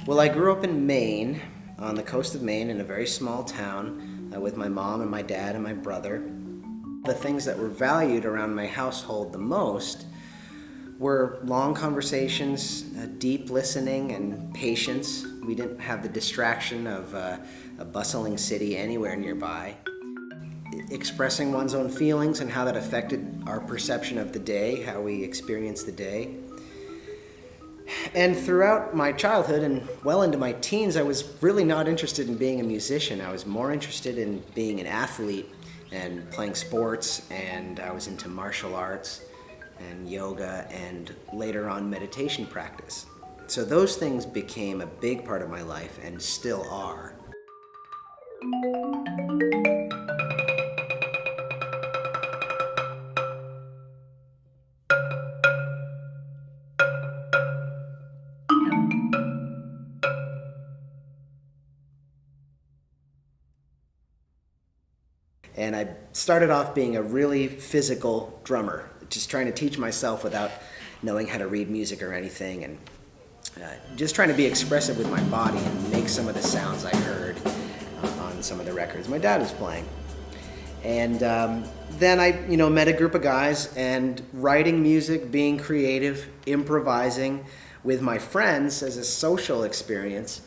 Well, I grew up in Maine, on the coast of Maine, in a very small town with my mom and my dad and my brother. The things that were valued around my household the most were long conversations, deep listening, and patience. We didn't have the distraction of a bustling city anywhere nearby. Expressing one's own feelings and how that affected our perception of the day, how we experienced the day. And throughout my childhood and well into my teens, I was really not interested in being a musician. I was more interested in being an athlete and playing sports, and I was into martial arts and yoga and later on meditation practice. So those things became a big part of my life and still are. And I started off being a really physical drummer, just trying to teach myself without knowing how to read music or anything, and just trying to be expressive with my body and make some of the sounds I heard on some of the records my dad was playing. And then I met a group of guys, and writing music, being creative, improvising with my friends as a social experience,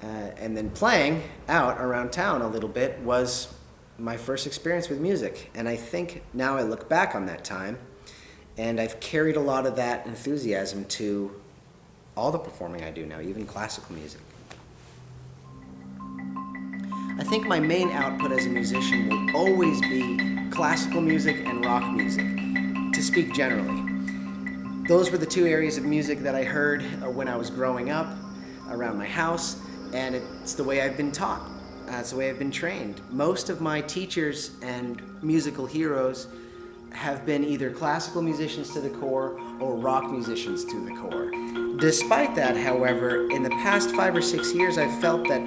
and then playing out around town a little bit was my first experience with music. And I think now I look back on that time, and I've carried a lot of that enthusiasm to all the performing I do now, even classical music. I think my main output as a musician will always be classical music and rock music, to speak generally. Those were the two areas of music that I heard when I was growing up around my house, and it's the way I've been taught. That's the way I've been trained. Most of my teachers and musical heroes have been either classical musicians to the core or rock musicians to the core. Despite that, however, in the past 5 or 6 years, I've felt that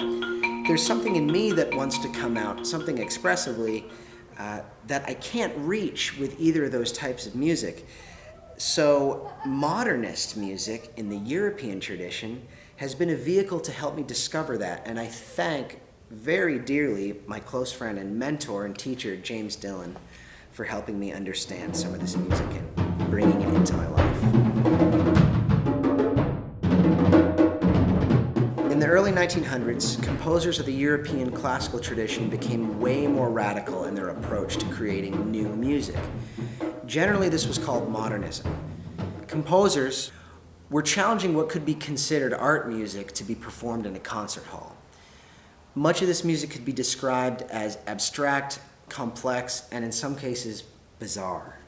there's something in me that wants to come out, something expressively, that I can't reach with either of those types of music. So modernist music in the European tradition has been a vehicle to help me discover that, and I thank very dearly my close friend and mentor and teacher, James Dillon, for helping me understand some of this music and bringing it into my life. In the early 1900s, composers of the European classical tradition became way more radical in their approach to creating new music. Generally, this was called modernism. Composers were challenging what could be considered art music to be performed in a concert hall. Much of this music could be described as abstract, complex, and in some cases, bizarre.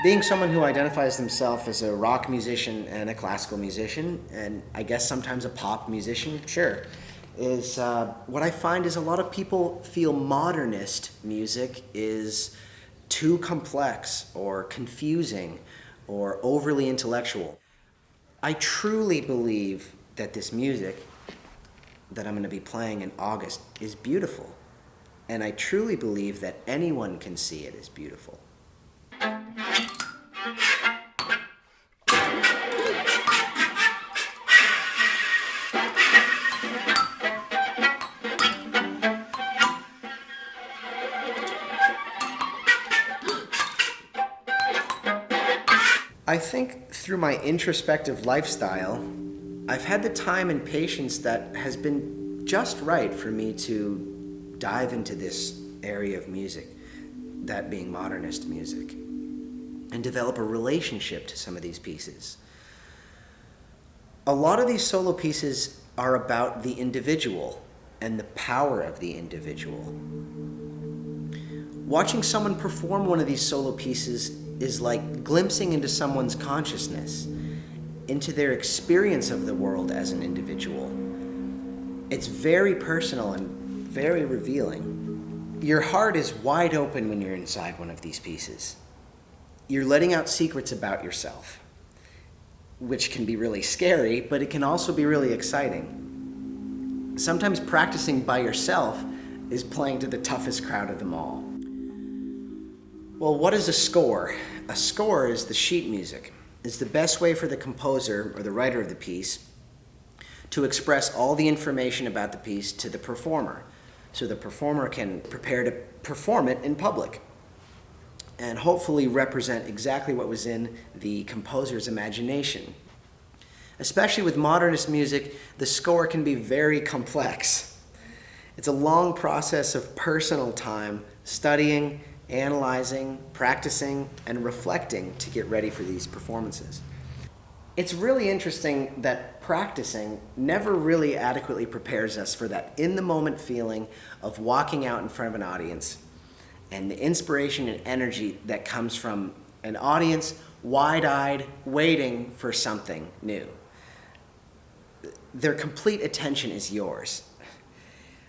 Being someone who identifies themselves as a rock musician and a classical musician, and I guess sometimes a pop musician, sure, is what I find is a lot of people feel modernist music is too complex or confusing or overly intellectual. I truly believe that this music that I'm going to be playing in August is beautiful, and I truly believe that anyone can see it as beautiful. I think through my introspective lifestyle, I've had the time and patience that has been just right for me to dive into this area of music, that being modernist music, and develop a relationship to some of these pieces. A lot of these solo pieces are about the individual and the power of the individual. Watching someone perform one of these solo pieces is like glimpsing into someone's consciousness, into their experience of the world as an individual. It's very personal and very revealing. Your heart is wide open when you're inside one of these pieces. You're letting out secrets about yourself, which can be really scary, but it can also be really exciting. Sometimes practicing by yourself is playing to the toughest crowd of them all. Well, what is a score? A score is the sheet music. It's the best way for the composer or the writer of the piece to express all the information about the piece to the performer, so the performer can prepare to perform it in public and hopefully represent exactly what was in the composer's imagination. Especially with modernist music, the score can be very complex. It's a long process of personal time, studying, analyzing, practicing, and reflecting to get ready for these performances. It's really interesting that practicing never really adequately prepares us for that in-the-moment feeling of walking out in front of an audience and the inspiration and energy that comes from an audience wide-eyed waiting for something new. Their complete attention is yours.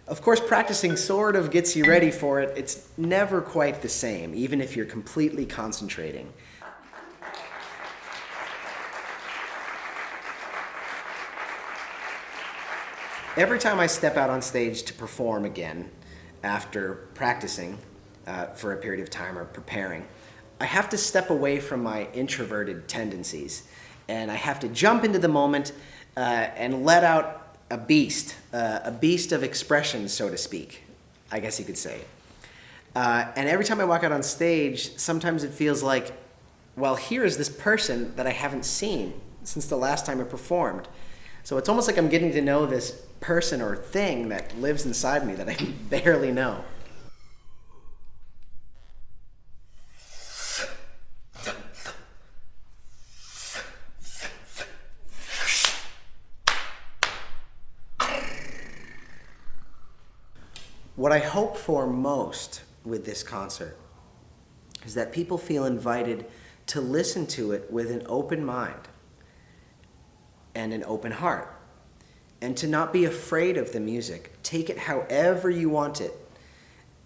Of course, practicing sort of gets you ready for it. It's never quite the same, even if you're completely concentrating. Every time I step out on stage to perform again, after practicing for a period of time or preparing, I have to step away from my introverted tendencies, and I have to jump into the moment and let out a beast of expression, so to speak, I guess you could say. And every time I walk out on stage, sometimes it feels like, well, here is this person that I haven't seen since the last time I performed. So it's almost like I'm getting to know this person or thing that lives inside me that I barely know. What I hope for most with this concert is that people feel invited to listen to it with an open mind and an open heart, and to not be afraid of the music. Take it however you want it,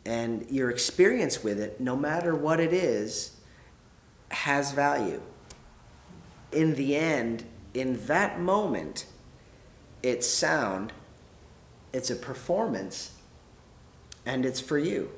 and your experience with it, no matter what it is, has value. In the end, in that moment, it's sound, it's a performance, and it's for you.